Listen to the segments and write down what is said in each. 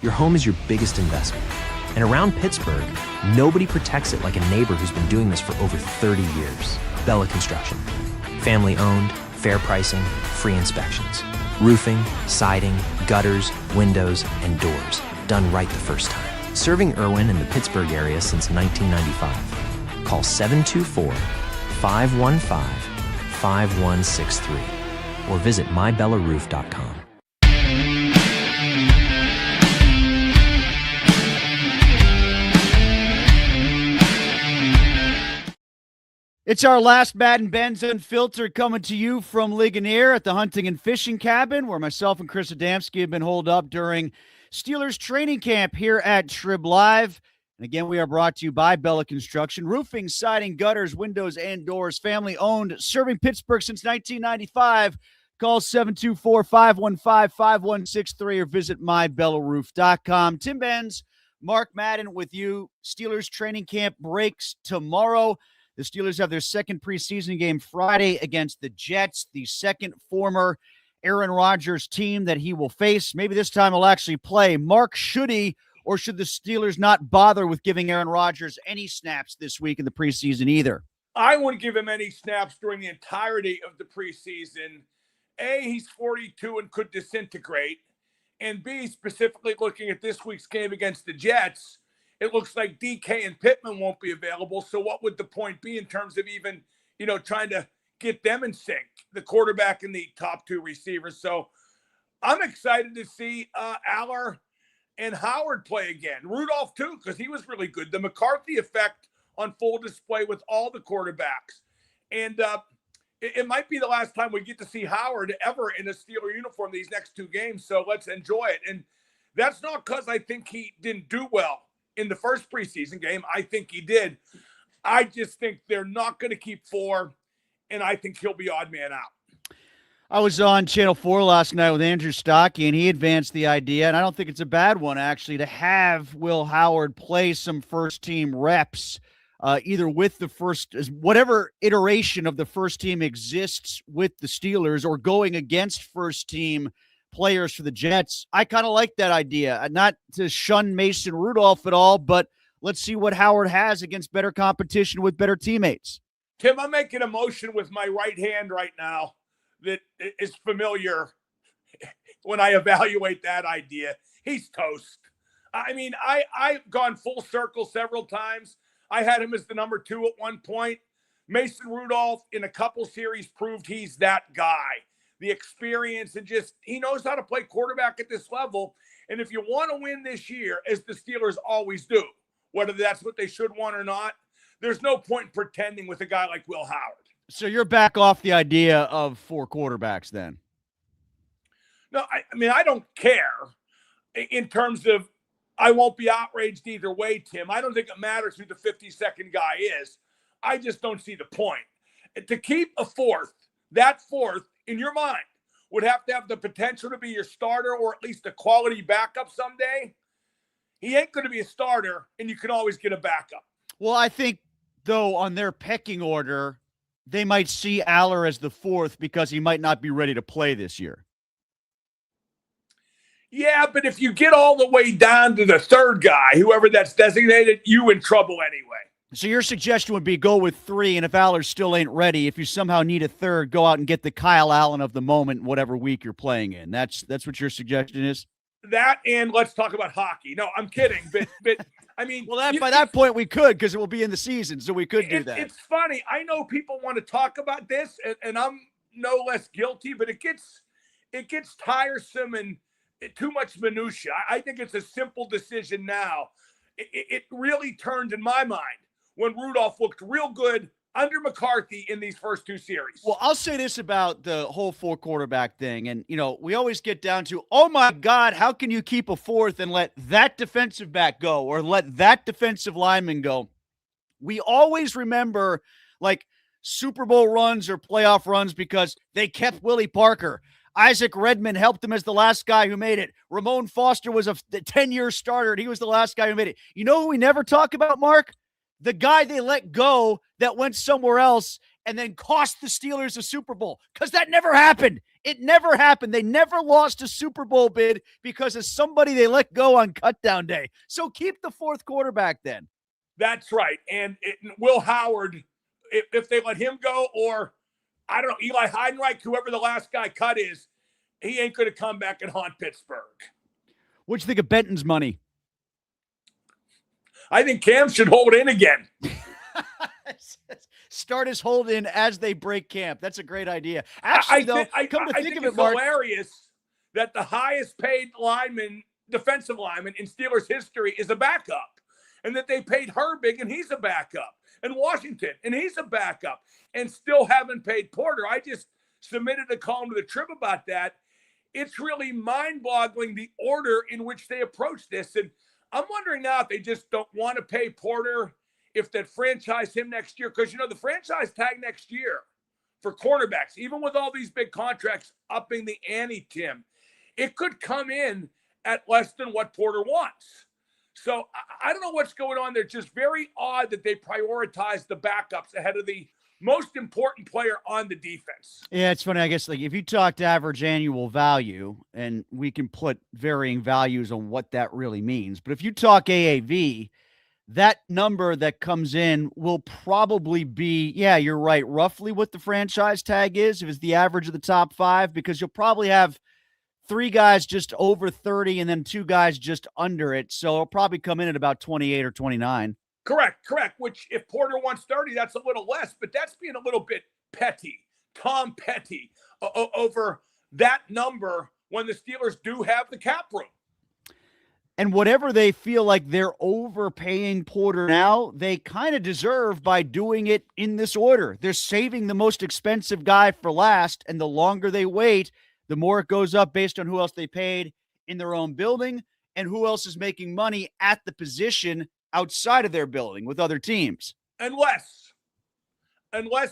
Your home is your biggest investment. And around Pittsburgh, nobody protects it like a neighbor who's been doing this for over 30 years. Bella Construction. Family owned, fair pricing, free inspections. Roofing, siding, gutters, windows, and doors. Done right the first time. Serving Irwin and the Pittsburgh area since 1995. Call 724-515-5163 or visit mybellaRoof.com. It's our last Madden and Benz Unfiltered coming to you from Ligonier at the Hunting and Fishing Cabin, where myself and Chris Adamski have been holed up during Steelers training camp here at Trib Live. And again, we are brought to you by Bella Construction. Roofing, siding, gutters, windows, and doors. Family owned, serving Pittsburgh since 1995. Call 724-515-5163 or visit mybellaRoof.com. Tim Benz, Mark Madden with you. Steelers training camp breaks tomorrow. The Steelers have their second preseason game Friday against the Jets, the second former Aaron Rodgers team that he will face. Maybe this time he'll actually play. Mark, should he, or should the Steelers not bother with giving Aaron Rodgers any snaps this week in the preseason either? I wouldn't give him any snaps during the entirety of the preseason. A, he's 42 and could disintegrate. And B, specifically looking at this week's game against the Jets, it looks like DK and Pittman won't be available. So what would the point be in terms of even, trying to get them in sync, the quarterback and the top two receivers? So I'm excited to see Aller and Howard play again. Rudolph too, because he was really good. The McCarthy effect on full display with all the quarterbacks. And it might be the last time we get to see Howard ever in a Steeler uniform these next two games. So let's enjoy it. And that's not because I think he didn't do well in the first preseason game. I think he did. I just think they're not going to keep four, and I think he'll be odd man out. I was on Channel 4 last night with Andrew Stockey, and he advanced the idea, and I don't think it's a bad one, actually, to have Will Howard play some first-team reps, either with the first – whatever iteration of the first team exists with the Steelers or going against first-team players for the Jets. I kind of like that idea. Not to shun Mason Rudolph at all, but let's see what Howard has against better competition with better teammates. Tim, I'm making a motion with my right hand right now that is familiar when I evaluate that idea. He's toast. I mean, I've gone full circle several times. I had him as the number 2 at one point. Mason Rudolph in a couple series proved he's that guy. The experience and just he knows how to play quarterback at this level. And if you want to win this year, as the Steelers always do, whether that's what they should want or not, there's no point in pretending with a guy like Will Howard. So you're back off the idea of 4 quarterbacks then? No, I mean, I don't care in terms of I won't be outraged either way, Tim. I don't think it matters who the 52nd guy is. I just don't see the point. To keep a fourth, that fourth, in your mind, would have to have the potential to be your starter or at least a quality backup someday. He ain't going to be a starter, and you can always get a backup. Well, I think, though, on their pecking order, they might see Aller as the 4th because he might not be ready to play this year. Yeah, but if you get all the way down to the 3rd guy, whoever that's designated, you in trouble anyway. So your suggestion would be go with 3, and if Aller still ain't ready, if you somehow need a 3rd, go out and get the Kyle Allen of the moment, whatever week you're playing in. That's what your suggestion is? That, and let's talk about hockey. No, I'm kidding, but I mean, well, by that point we could, because it will be in the season, so we could do that. It's funny. I know people want to talk about this, and I'm no less guilty, but it gets tiresome and too much minutia. I think it's a simple decision now. It really turned in my mind when Rudolph looked real good under McCarthy in these first 2 series. Well, I'll say this about the whole 4 quarterback thing. And, we always get down to, oh, my God, how can you keep a 4th and let that defensive back go or let that defensive lineman go? We always remember, like, Super Bowl runs or playoff runs because they kept Willie Parker. Isaac Redman helped him as the last guy who made it. Ramon Foster was a 10-year starter, and he was the last guy who made it. You know who we never talk about, Mark? The guy they let go that went somewhere else and then cost the Steelers a Super Bowl, because that never happened. It never happened. They never lost a Super Bowl bid because of somebody they let go on cutdown day. So keep the fourth quarterback then. That's right. And Will Howard, if they let him go, or I don't know, Eli Heidenreich, whoever the last guy cut is, he ain't going to come back and haunt Pittsburgh. What'd you think of Benton's money? I think Cam should hold in again. Start his hold in as they break camp. That's a great idea. Actually, I think it's hilarious that the highest paid defensive lineman in Steelers history is a backup, and that they paid Herbig and he's a backup, and Washington and he's a backup, and still haven't paid Porter. I just submitted a column to the Trib about that. It's really mind-boggling the order in which they approach this, and I'm wondering now if they just don't want to pay Porter, if they'd franchise him next year. Because, the franchise tag next year for cornerbacks, even with all these big contracts upping the ante, Tim, it could come in at less than what Porter wants. So I don't know what's going on there. It's just very odd that they prioritize the backups ahead of the most important player on the defense. Yeah, it's funny. I guess if you talked average annual value, and we can put varying values on what that really means, but if you talk AAV, that number that comes in will probably be, yeah, you're right, roughly what the franchise tag is, if it's the average of the top five, because you'll probably have 3 guys just over 30 and then 2 guys just under it. So it'll probably come in at about 28 or 29. Correct. Which if Porter wants 30, that's a little less, but that's being a little bit petty, Tom Petty, over that number when the Steelers do have the cap room. And whatever they feel like they're overpaying Porter now, they kind of deserve by doing it in this order. They're saving the most expensive guy for last, and the longer they wait, the more it goes up based on who else they paid in their own building and who else is making money at the position outside of their building with other teams. Unless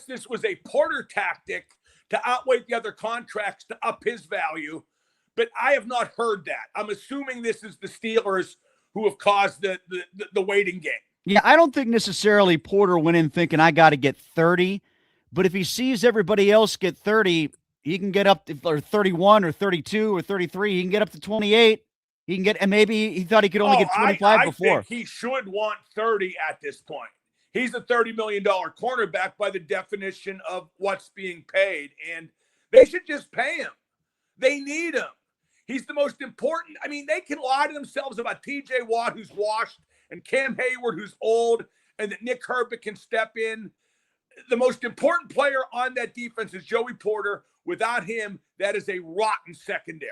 this was a Porter tactic to outweigh the other contracts to up his value. But I have not heard that. I'm assuming this is the Steelers who have caused the waiting game. Yeah, I don't think necessarily Porter went in thinking I got to get 30. But if he sees everybody else get 30, he can get up to or 31 or 32 or 33. He can get up to 28. He can get, and maybe he thought he could only get 25 before. I think he should want 30 at this point. He's a $30 million cornerback by the definition of what's being paid. And they should just pay him. They need him. He's the most important. I mean, they can lie to themselves about TJ Watt, who's washed, and Cam Hayward, who's old, and that Nick Herbig can step in. The most important player on that defense is Joey Porter. Without him, that is a rotten secondary.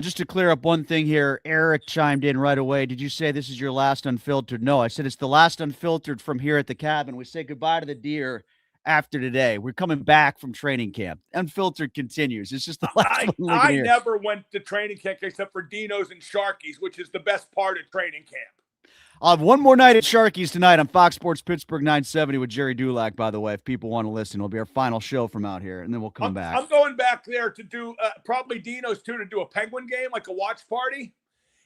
Just to clear up one thing here, Eric chimed in right away. Did you say this is your last Unfiltered? No, I said it's the last Unfiltered from here at the cabin. We say goodbye to the deer after today. We're coming back from training camp. Unfiltered continues. It's just the last one. I never went to training camp except for Dino's and Sharky's, which is the best part of training camp. I'll have one more night at Sharky's tonight on Fox Sports Pittsburgh 970 with Jerry Dulac, by the way. If people want to listen, it'll be our final show from out here, and then we'll come back. I'm going back there to do probably Dino's too, to do a Penguin game, like a watch party.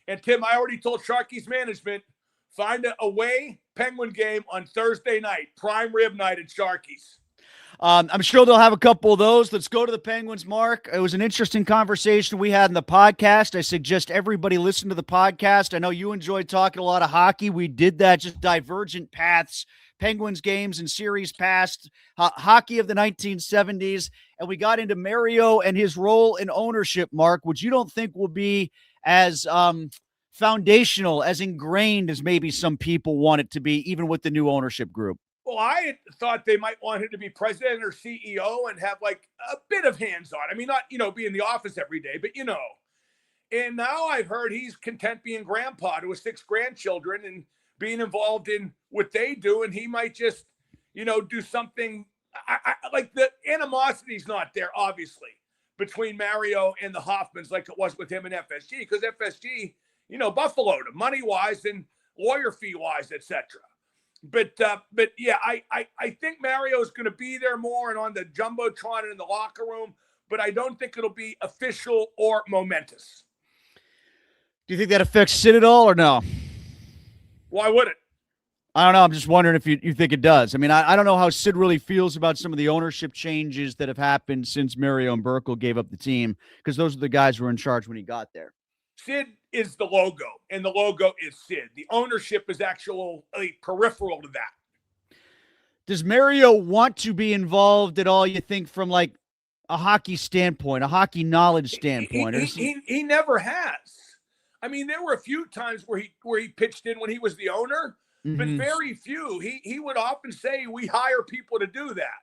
And Tim, I already told Sharky's management, find a away Penguin game on Thursday night, prime rib night at Sharky's. I'm sure they'll have a couple of those. Let's go to the Penguins, Mark. It was an interesting conversation we had in the podcast. I suggest everybody listen to the podcast. I know you enjoyed talking a lot of hockey. We did that, just divergent paths, Penguins games and series past, hockey of the 1970s, and we got into Mario and his role in ownership, Mark, which you don't think will be as foundational, as ingrained as maybe some people want it to be, even with the new ownership group. Well, I thought they might want him to be president or CEO and have like a bit of hands-on. I mean, not, be in the office every day, but, And now I've heard he's content being grandpa to his 6 grandchildren and being involved in what they do. And he might just, do something. Like the animosity's not there, obviously, between Mario and the Hoffmans like it was with him and FSG. Because FSG, buffaloed him money-wise and lawyer fee-wise, etc. But yeah, I think Mario is going to be there more and on the Jumbotron and in the locker room, but I don't think it'll be official or momentous. Do you think that affects Sid at all or no? Why would it? I don't know. I'm just wondering if you think it does. I mean, I don't know how Sid really feels about some of the ownership changes that have happened since Mario and Burkle gave up the team, because those are the guys who were in charge when he got there. Sid is the logo, and the logo is Sid. The ownership is actually peripheral to that. Does Mario want to be involved at all, you think, from like a hockey standpoint, a hockey knowledge standpoint? He never has. I mean, there were a few times where he pitched in when he was the owner, but very few. He would often say, we hire people to do that.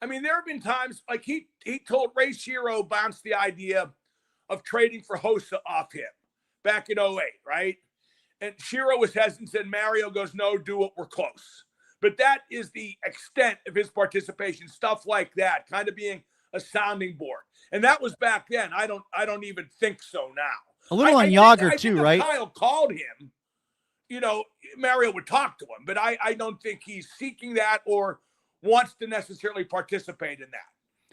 I mean, there have been times like he told Ray Shero bounced the idea of trading for Hossa off him back in 2008, right? And Shero was hesitant, said Mario goes, no, do it, we're close. But that is the extent of his participation, stuff like that, kind of being a sounding board. And that was back then. I don't even think so now. A little on Yager too, if right? Kyle called him, Mario would talk to him, but I don't think he's seeking that or wants to necessarily participate in that.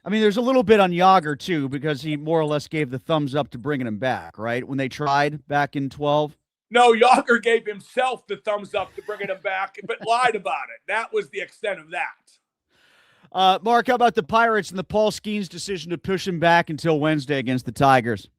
I mean, there's a little bit on Yager too, because he more or less gave the thumbs up to bringing him back, right? When they tried back in 12. No, Yager gave himself the thumbs up to bringing him back, but lied about it. That was the extent of that. Mark, how about the Pirates and the Paul Skenes decision to push him back until Wednesday against the Tigers?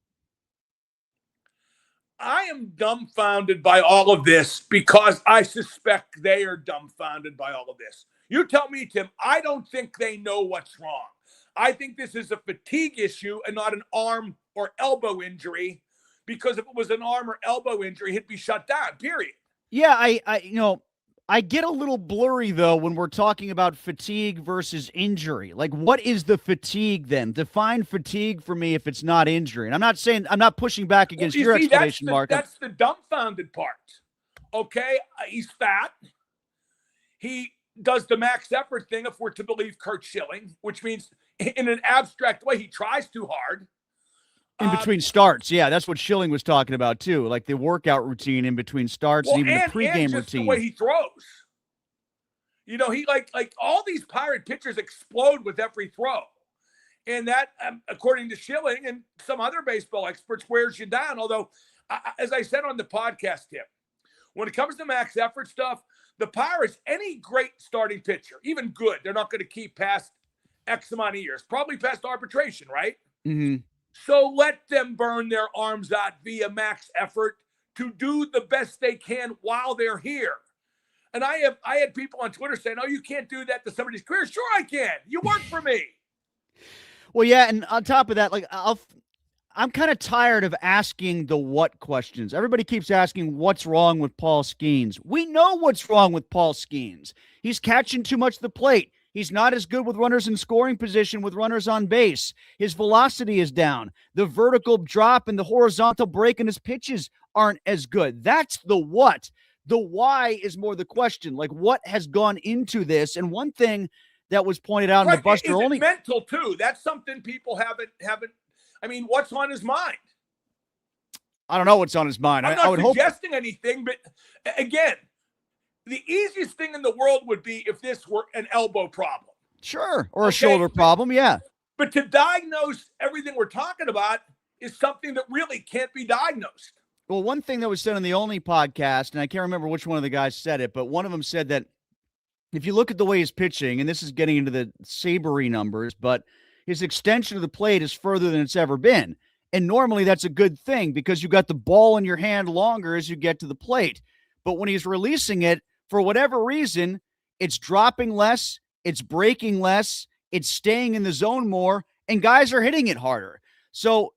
I am dumbfounded by all of this because I suspect they are dumbfounded by all of this. You tell me, Tim, I don't think they know what's wrong. I think this is a fatigue issue and not an arm or elbow injury, because if it was an arm or elbow injury, he'd be shut down, period. Yeah, I get a little blurry, though, when we're talking about fatigue versus injury. Like, what is the fatigue then? Define fatigue for me if it's not injury. And I'm not pushing back against your explanation, Mark. That's the dumbfounded part. Okay, he's fat. He does the max effort thing, if we're to believe Kurt Schilling, which means in an abstract way, he tries too hard. In between starts, yeah, that's what Schilling was talking about too, like the workout routine in between starts, and even the pregame routine. The way he throws, he like all these Pirate pitchers explode with every throw, and that, according to Schilling and some other baseball experts, wears you down. Although, as I said on the podcast, Tim, when it comes to max effort stuff, the Pirates, any great starting pitcher, even good, they're not going to keep past X amount of years, probably past arbitration, right? Mm-hmm. So let them burn their arms out via max effort to do the best they can while they're here. And I had people on Twitter saying, "Oh, you can't do that to somebody's career." Sure, I can. You work for me. Well, yeah, and on top of that, like I'm kind of tired of asking the what questions. Everybody keeps asking what's wrong with Paul Skenes. We know what's wrong with Paul Skenes. He's catching too much of the plate. He's not as good with runners in scoring position with runners on base. His velocity is down. The vertical drop and the horizontal break in his pitches aren't as good. That's the what. The why is more the question. Like, what has gone into this? And one thing that was pointed out in the Buster is only it mental too. That's something people haven't. I mean, what's on his mind? I don't know what's on his mind. I'm not suggesting anything, but again, the easiest thing in the world would be if this were an elbow problem. Sure. Or a shoulder problem. Yeah. But to diagnose everything we're talking about is something that really can't be diagnosed. Well, one thing that was said on the Only podcast, and I can't remember which one of the guys said it, but one of them said that if you look at the way he's pitching, and this is getting into the Sabery numbers, but his extension of the plate is further than it's ever been. And normally that's a good thing because you got the ball in your hand longer as you get to the plate. But when he's releasing it, for whatever reason, it's dropping less, it's breaking less, it's staying in the zone more, and guys are hitting it harder. So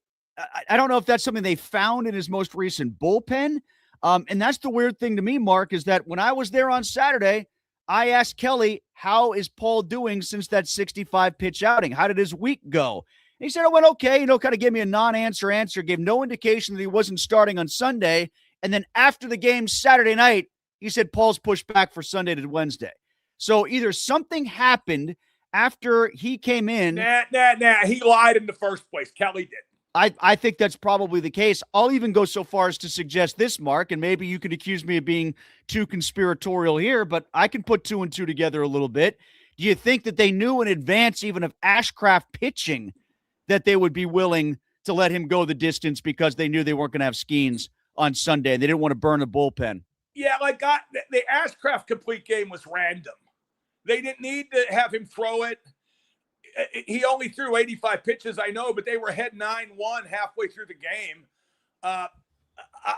I don't know if that's something they found in his most recent bullpen. And that's the weird thing to me, Mark, is that when I was there on Saturday, I asked Kelly, how is Paul doing since that 65-pitch outing? How did his week go? And he said it went okay, kind of gave me a non-answer answer, gave no indication that he wasn't starting on Sunday. And then after the game Saturday night, he said Paul's pushed back for Sunday to Wednesday. So either something happened after he came in. Nah. He lied in the first place. Kelly did. I think that's probably the case. I'll even go so far as to suggest this, Mark, and maybe you could accuse me of being too conspiratorial here, but I can put two and two together a little bit. Do you think that they knew in advance, even of Ashcraft pitching, that they would be willing to let him go the distance because they knew they weren't going to have Skenes on Sunday and they didn't want to burn the bullpen? Yeah, the Ashcraft complete game was random. They didn't need to have him throw it. He only threw 85 pitches, I know, but they were ahead 9-1 halfway through the game. I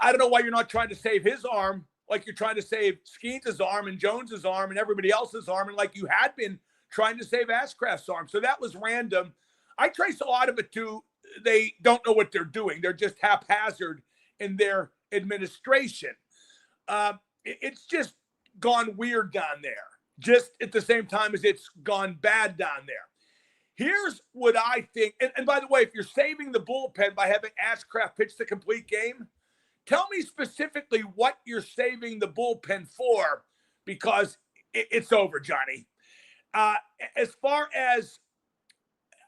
don't know why you're not trying to save his arm like you're trying to save Skenes' arm and Jones's arm and everybody else's arm, and like you had been trying to save Ashcraft's arm. So that was random. I trace a lot of it to they don't know what they're doing. They're just haphazard in their administration. It's just gone weird down there, just at the same time as it's gone bad down there. Here's what I think. And by the way, if you're saving the bullpen by having Ashcraft pitch the complete game, tell me specifically what you're saving the bullpen for, because it's over, Johnny. As far as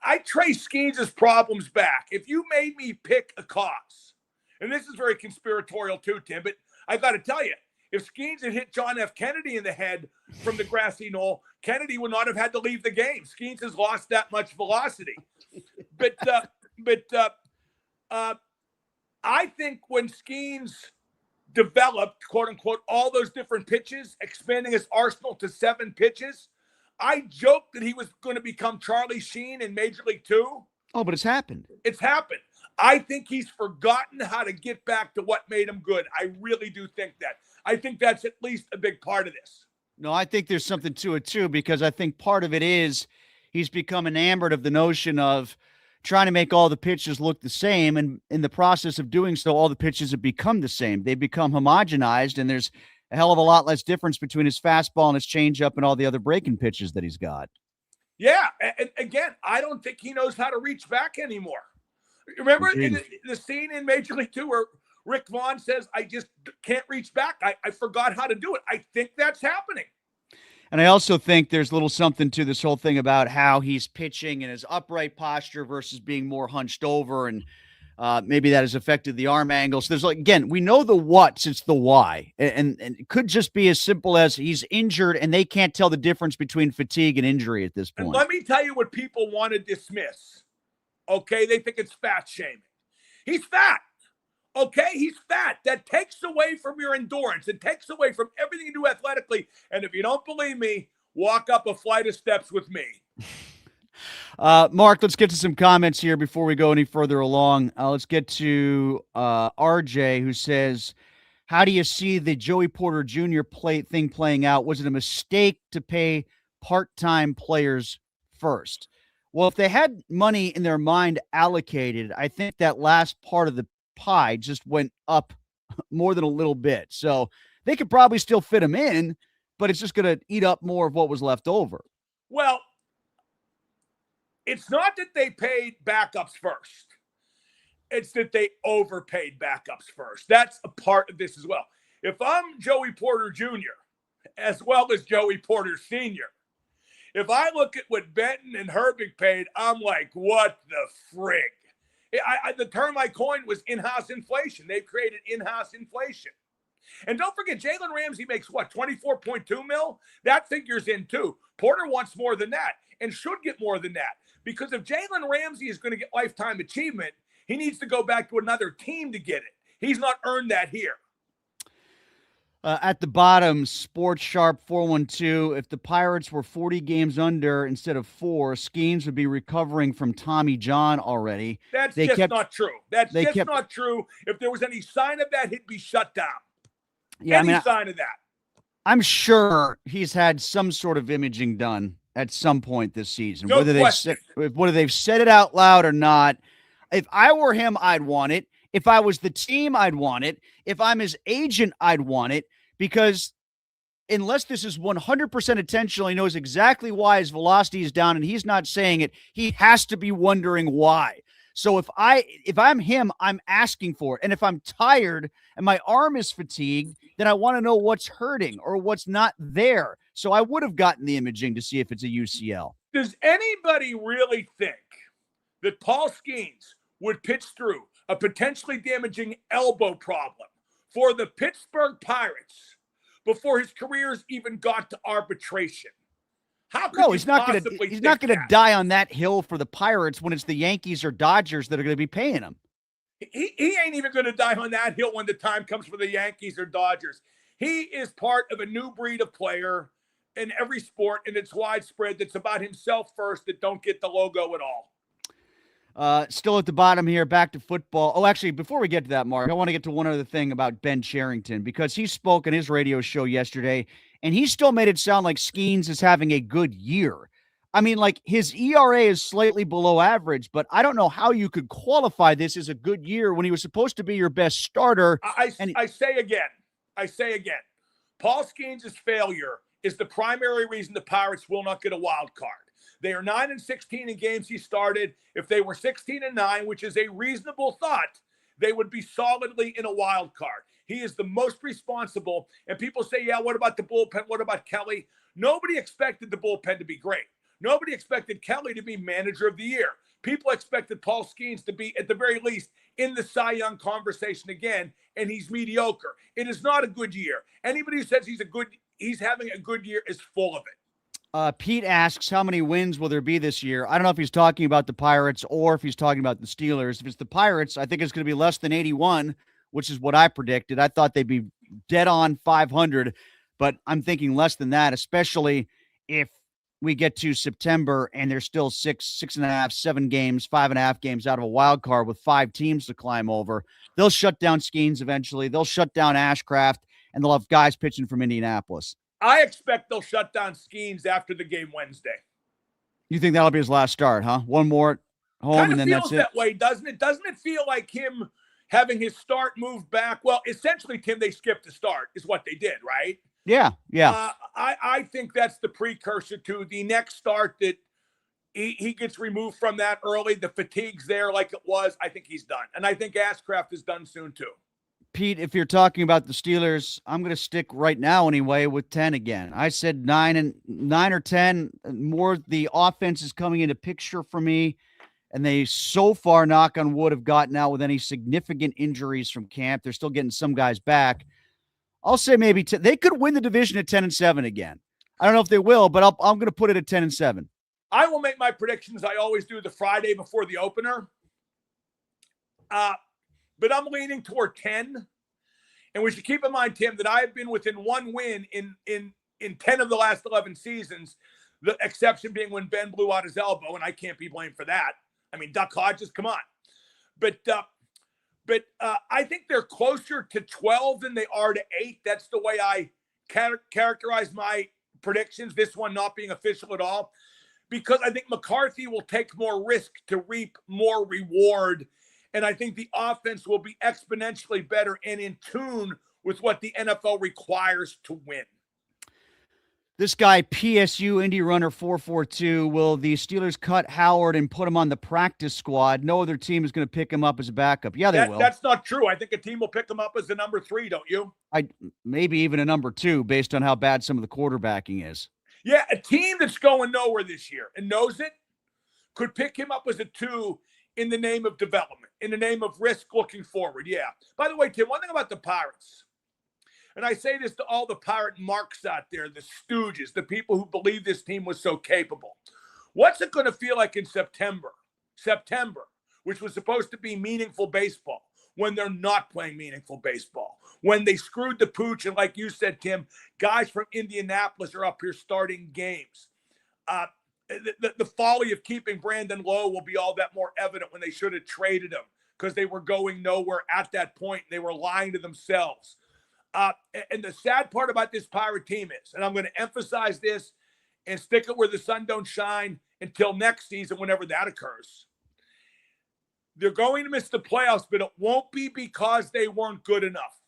I trace Skenes' problems back, if you made me pick a cause, and this is very conspiratorial too, Tim, but I got to tell you, if Skenes had hit John F. Kennedy in the head from the grassy knoll, Kennedy would not have had to leave the game. Skenes has lost that much velocity. But I think when Skenes developed, quote unquote, all those different pitches, expanding his arsenal to 7 pitches, I joked that he was going to become Charlie Sheen in Major League 2. Oh, but it's happened. It's happened. I think he's forgotten how to get back to what made him good. I really do think that. I think that's at least a big part of this. No, I think there's something to it too, because I think part of it is he's become enamored of the notion of trying to make all the pitches look the same. And in the process of doing so, all the pitches have become the same. They become homogenized, and there's a hell of a lot less difference between his fastball and his changeup and all the other breaking pitches that he's got. Yeah. And again, I don't think he knows how to reach back anymore. Remember the scene in Major League 2 where Rick Vaughn says, I just can't reach back. I forgot how to do it. I think that's happening. And I also think there's a little something to this whole thing about how he's pitching in his upright posture versus being more hunched over. And maybe that has affected the arm angles. There's again, we know the what's, it's the why. And it could just be as simple as he's injured and they can't tell the difference between fatigue and injury at this point. And let me tell you what people want to dismiss. Okay, they think it's fat shaming. He's fat. Okay, he's fat. That takes away from your endurance. It takes away from everything you do athletically. And if you don't believe me, walk up a flight of steps with me. Mark, let's get to some comments here before we go any further along. Let's get to RJ, who says, how do you see the Joey Porter Jr. thing playing out? Was it a mistake to pay part-time players first? Well, if they had money in their mind allocated, I think that last part of the pie just went up more than a little bit. So they could probably still fit them in, but it's just going to eat up more of what was left over. Well, it's not that they paid backups first. It's that they overpaid backups first. That's a part of this as well. If I'm Joey Porter Jr., as well as Joey Porter Sr., if I look at what Benton and Herbig paid, I'm like, what the frig? The term I coined was in-house inflation. They've created in-house inflation. And don't forget, Jalen Ramsey makes what, 24.2 mil? That figures in too. Porter wants more than that and should get more than that. Because if Jalen Ramsey is going to get lifetime achievement, he needs to go back to another team to get it. He's not earned that here. At the bottom, Sports Sharp 412, if the Pirates were 40 games under instead of 4, Skenes would be recovering from Tommy John already. That's not true. That's not true. If there was any sign of that, he'd be shut down. Yeah, any sign of that. I'm sure he's had some sort of imaging done at some point this season. No whether they've said it out loud or not. If I were him, I'd want it. If I was the team, I'd want it. If I'm his agent, I'd want it, because unless this is 100% intentional, he knows exactly why his velocity is down and he's not saying it. He has to be wondering why. So if I'm him, I'm asking for it. And if I'm tired and my arm is fatigued, then I want to know what's hurting or what's not there. So I would have gotten the imaging to see if it's a UCL. Does anybody really think that Paul Skenes would pitch through a potentially damaging elbow problem for the Pittsburgh Pirates before his careers even got to arbitration? How could he's not going to die on that hill for the Pirates when it's the Yankees or Dodgers that are going to be paying him. He ain't even going to die on that hill when the time comes for the Yankees or Dodgers. He is part of a new breed of player in every sport, and it's widespread. That's about himself first, that don't get the logo at all. Still at the bottom here, back to football. Oh, actually, before we get to that, Mark, I want to get to one other thing about Ben Cherington, because he spoke on his radio show yesterday, and he still made it sound like Skenes is having a good year. I mean, like, his ERA is slightly below average, but I don't know how you could qualify this as a good year when he was supposed to be your best starter. I say again, Paul Skenes' failure is the primary reason the Pirates will not get a wild card. They are 9-16 in games he started. If they were 16-9, which is a reasonable thought, they would be solidly in a wild card. He is the most responsible. And people say, yeah, what about the bullpen? What about Kelly? Nobody expected the bullpen to be great. Nobody expected Kelly to be manager of the year. People expected Paul Skenes to be, at the very least, in the Cy Young conversation again, and he's mediocre. It is not a good year. Anybody who says he's having a good year is full of it. Pete asks, how many wins will there be this year? I don't know if he's talking about the Pirates or if he's talking about the Steelers. If it's the Pirates, I think it's going to be less than 81, which is what I predicted. I thought they'd be dead on 500, but I'm thinking less than that, especially if we get to September and there's still 6.5, 7 games, 5.5 games out of a wild card with 5 teams to climb over. They'll shut down Skenes eventually. They'll shut down Ashcraft, and they'll have guys pitching from Indianapolis. I expect they'll shut down Skenes after the game Wednesday. You think that'll be his last start, huh? One more at home, and then that's it? Feels that way, doesn't it? Doesn't it feel like him having his start moved back? Well, essentially, Tim, they skipped the start is what they did, right? Yeah. I think that's the precursor to the next start, that he gets removed from that early. The fatigue's there like it was. I think he's done. And I think Ashcraft is done soon, too. Pete, if you're talking about the Steelers, I'm going to stick right now anyway with 10 again. I said 9 or 10. More the offense is coming into picture for me, and they so far, knock on wood, have gotten out with any significant injuries from camp. They're still getting some guys back. I'll say maybe they could win the division at 10-7 again. I don't know if they will, but I'm going to put it at 10-7. I will make my predictions. I always do the Friday before the opener. But I'm leaning toward 10. And we should keep in mind, Tim, that I have been within 1 win in 10 of the last 11 seasons, the exception being when Ben blew out his elbow, and I can't be blamed for that. I mean, Duck Hodges, come on. But I think they're closer to 12 than they are to 8. That's the way I characterize my predictions, this one not being official at all, because I think McCarthy will take more risk to reap more reward. And I think the offense will be exponentially better and in tune with what the NFL requires to win. This guy, PSU Indy Runner 442, will the Steelers cut Howard and put him on the practice squad? No other team is going to pick him up as a backup. Yeah, they will. That's not true. I think a team will pick him up as the number 3, don't you? Maybe even a number 2, based on how bad some of the quarterbacking is. Yeah, a team that's going nowhere this year and knows it could pick him up as a 2 in the name of development, in the name of risk looking forward. Yeah. By the way, Tim, one thing about the Pirates, and I say this to all the Pirate marks out there, the stooges, the people who believe this team was so capable. What's it going to feel like in September, which was supposed to be meaningful baseball, when they're not playing meaningful baseball, when they screwed the pooch, and like you said, Tim, guys from Indianapolis are up here starting games. The folly of keeping Brandon Lowe will be all that more evident when they should have traded him, because they were going nowhere at that point. They were lying to themselves. And the sad part about this Pirate team is, and I'm going to emphasize this and stick it where the sun don't shine until next season, whenever that occurs. They're going to miss the playoffs, but it won't be because they weren't good enough.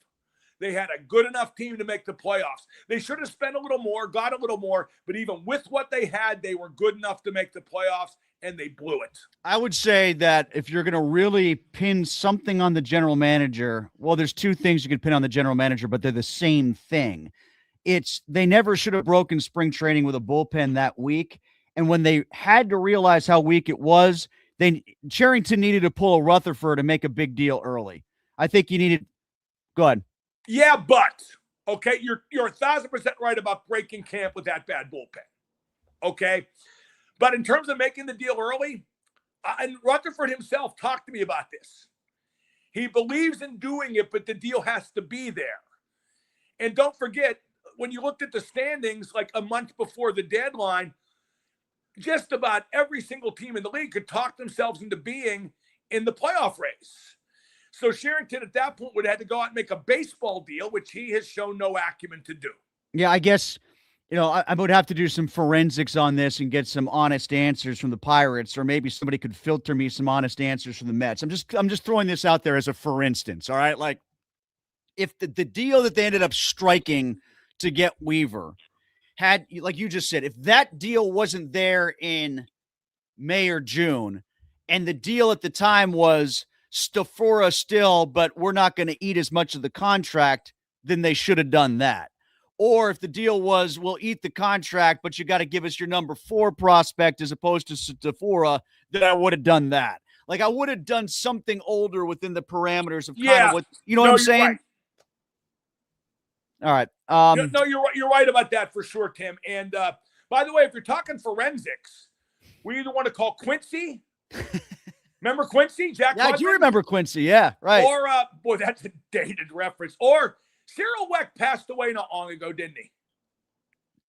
They had a good enough team to make the playoffs. They should have spent a little more, got a little more, but even with what they had, they were good enough to make the playoffs, and they blew it. I would say that if you're going to really pin something on the general manager, well, there's 2 things you could pin on the general manager, but they're the same thing. It's they never should have broken spring training with a bullpen that weak, and when they had to realize how weak it was, Cherington needed to pull a Rutherford and make a big deal early. I think you needed – go ahead. Yeah, but, okay, you're 1,000% right about breaking camp with that bad bullpen, okay? But in terms of making the deal early, and Rutherford himself talked to me about this. He believes in doing it, but the deal has to be there. And don't forget, when you looked at the standings like a month before the deadline, just about every single team in the league could talk themselves into being in the playoff race. So Sherrington at that point would have had to go out and make a baseball deal, which he has shown no acumen to do. Yeah, I guess, I would have to do some forensics on this and get some honest answers from the Pirates, or maybe somebody could filter me some honest answers from the Mets. I'm just throwing this out there as a for instance, all right? Like, if the deal that they ended up striking to get Weaver had, like you just said, if that deal wasn't there in May or June, and the deal at the time was Stafora still, but we're not going to eat as much of the contract, then they should have done that. Or if the deal was, we'll eat the contract, but you got to give us your number 4 prospect as opposed to Stafora, then I would have done that. Like, I would have done something older within the parameters of kind of what, what I'm saying? Right. All right. No, you're right. You're right about that for sure, Tim. And by the way, if you're talking forensics, we either want to call Quincy. Remember Quincy? Jack? Yeah, I do remember Quincy. Yeah, right. Or boy, that's a dated reference. Or Cyril Weck passed away not long ago, didn't he?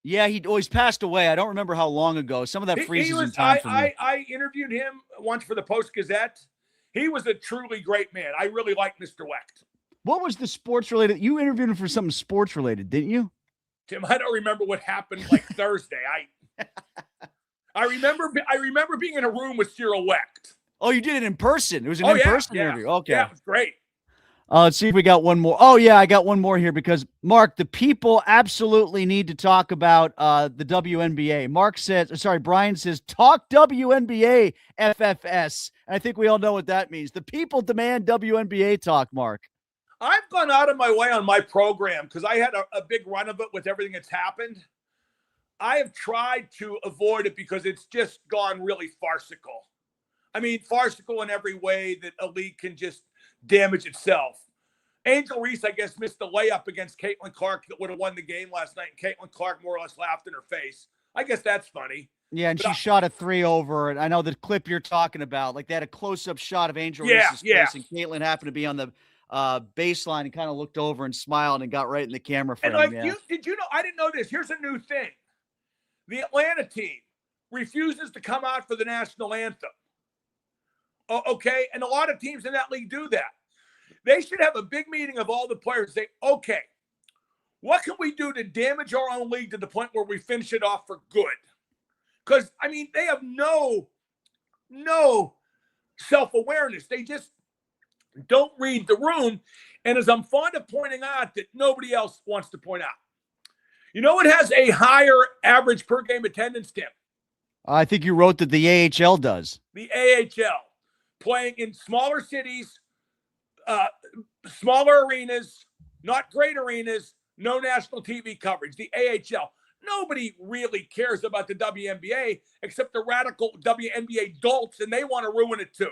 Yeah, he's passed away. I don't remember how long ago. Some of that freezes in time for me. I interviewed him once for the Post-Gazette. He was a truly great man. I really like Mr. Weck. What was the sports related? You interviewed him for something sports related, didn't you? Tim, I don't remember what happened like Thursday. I remember being in a room with Cyril Wecht. Oh, you did it in person. It was an in-person interview. Okay. Yeah, it was great. Let's see if we got one more. Oh, yeah, I got one more here because, Mark, the people absolutely need to talk about the WNBA. Brian says, talk WNBA FFS. And I think we all know what that means. The people demand WNBA talk, Mark. I've gone out of my way on my program because I had a big run of it with everything that's happened. I have tried to avoid it because it's just gone really farcical. I mean, farcical in every way that a league can just damage itself. Angel Reese, I guess, missed the layup against Caitlin Clark that would have won the game last night, and Caitlin Clark more or less laughed in her face. I guess that's funny. Yeah, and she shot a 3 over, and I know the clip you're talking about. Like, they had a close-up shot of Angel Reese's face, and Caitlin happened to be on the baseline and kind of looked over and smiled and got right in the camera frame. And did you know? I didn't know this. Here's a new thing: the Atlanta team refuses to come out for the national anthem. Okay, and a lot of teams in that league do that. They should have a big meeting of all the players. Say, okay, what can we do to damage our own league to the point where we finish it off for good? Because I mean, they have no self-awareness. They just don't read the room. And as I'm fond of pointing out that nobody else wants to point out, you know, it has a higher average per game attendance, Tim. I think you wrote that the AHL does. The AHL, playing in smaller cities, smaller arenas, not great arenas, no national TV coverage. The AHL. Nobody really cares about the WNBA except the radical WNBA dolts, and they want to ruin it too.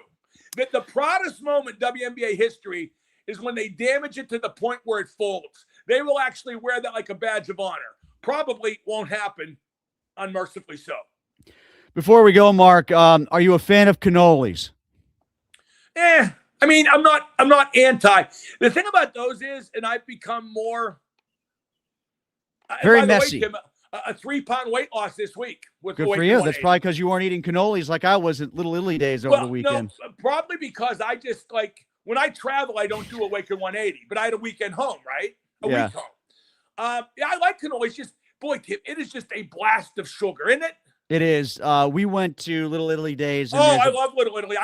The proudest moment in WNBA history is when they damage it to the point where it folds. They will actually wear that like a badge of honor. Probably won't happen, unmercifully so. Before we go, Mark, are you a fan of cannolis? I mean, I'm not anti. The thing about those is, and I've become more very messy. Way, Tim, a 3-pound weight loss this week. With good for you. That's probably because you weren't eating cannolis like I was at Little Italy days over the weekend. No, probably because I just when I travel, I don't do a week in 180, but I had a weekend home, right? A week home. I like cannolis. Just boy, Tim, it is just a blast of sugar, isn't it? It is. We went to Little Italy days. And I love Little Italy.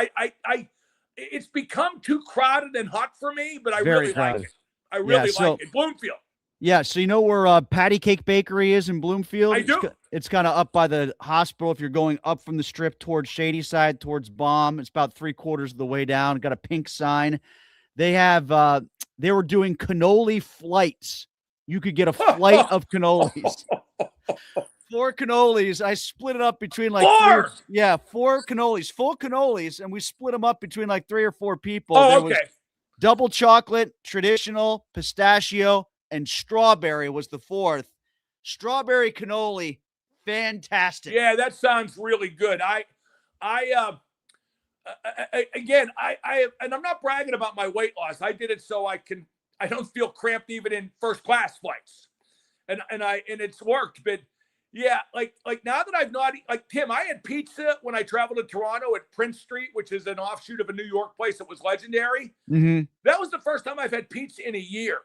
It's become too crowded and hot for me, but I really like it. I really like it. Bloomfield. Yeah, so you know where Patty Cake Bakery is in Bloomfield? I do. It's kind of up by the hospital. If you're going up from the strip towards Shadyside, towards Baum, it's about 3/4 of the way down. Got a pink sign. They have. They were doing cannoli flights. You could get a flight of cannolis. 4 cannolis. I split it up between like 4. 4 cannolis, full cannolis, and we split them up between like 3 or 4 people. Oh, there okay. was double chocolate, traditional, pistachio, and strawberry was the 4th. Strawberry cannoli, fantastic. Yeah, that sounds really good. Again, and I'm not bragging about my weight loss. I did it so I can I don't feel cramped even in first class flights. And it's worked. But yeah, like now that I've not, like Tim, I had pizza when I traveled to Toronto at Prince Street, which is an offshoot of a New York place that was legendary. Mm-hmm. That was the first time I've had pizza in a year.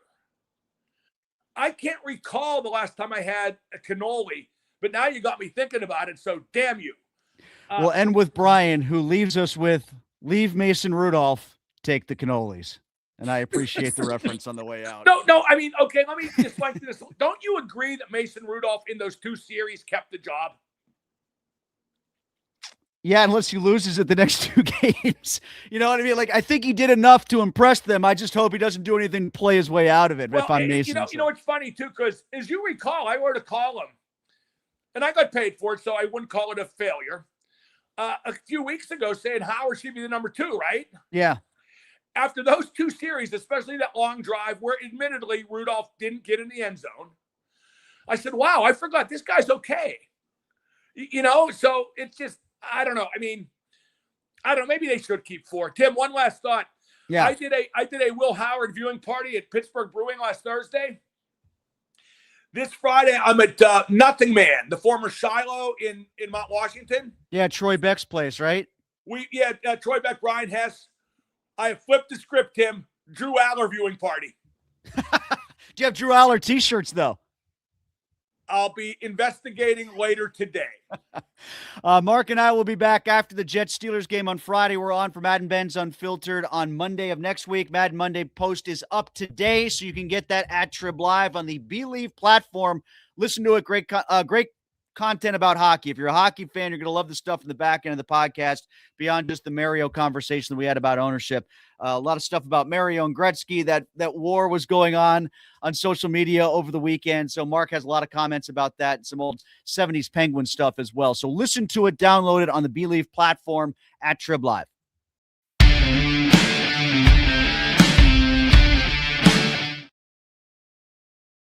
I can't recall the last time I had a cannoli, but now you got me thinking about it. So damn you. We'll end with Brian, who leaves us with leave Mason Rudolph, take the cannolis. And I appreciate the reference on the way out. No, I mean, okay, let me just like this. Don't you agree that Mason Rudolph in those 2 series kept the job? Yeah, unless he loses at the next 2 games. You know what I mean? Like, I think he did enough to impress them. I just hope he doesn't do anything to play his way out of it. Well, if I'm Mason. You know, it's funny, too, because as you recall, I wrote a column, and I got paid for it, so I wouldn't call it a failure. A few weeks ago saying Howard should be the number 2, right? Yeah. After those 2 series, especially that long drive where admittedly Rudolph didn't get in the end zone, I said, wow, I forgot this guy's okay. You know, so it's just, I don't know. I mean, I don't know. Maybe they should keep 4. Tim, one last thought. Yeah. I did a Will Howard viewing party at Pittsburgh Brewing last Thursday. This Friday, I'm at Nothing Man, the former Shiloh in Mount Washington. Yeah, Troy Beck's place, right? Troy Beck, Brian Hess. I have flipped the script, Tim. Drew Aller viewing party. Do you have Drew Aller t-shirts, though? I'll be investigating later today. Mark and I will be back after the Jets-Steelers game on Friday. We're on for Madden Benz Unfiltered on Monday of next week. Madden Monday post is up today, so you can get that at Trib Live on the Believe platform. Listen to it. Great content about hockey. If you're a hockey fan, you're going to love the stuff in the back end of the podcast beyond just the Mario conversation that we had about ownership. A lot of stuff about Mario and Gretzky. That war was going on social media over the weekend. So Mark has a lot of comments about that and some old 70s Penguin stuff as well. So listen to it, download it on the Believe platform at Trib Live.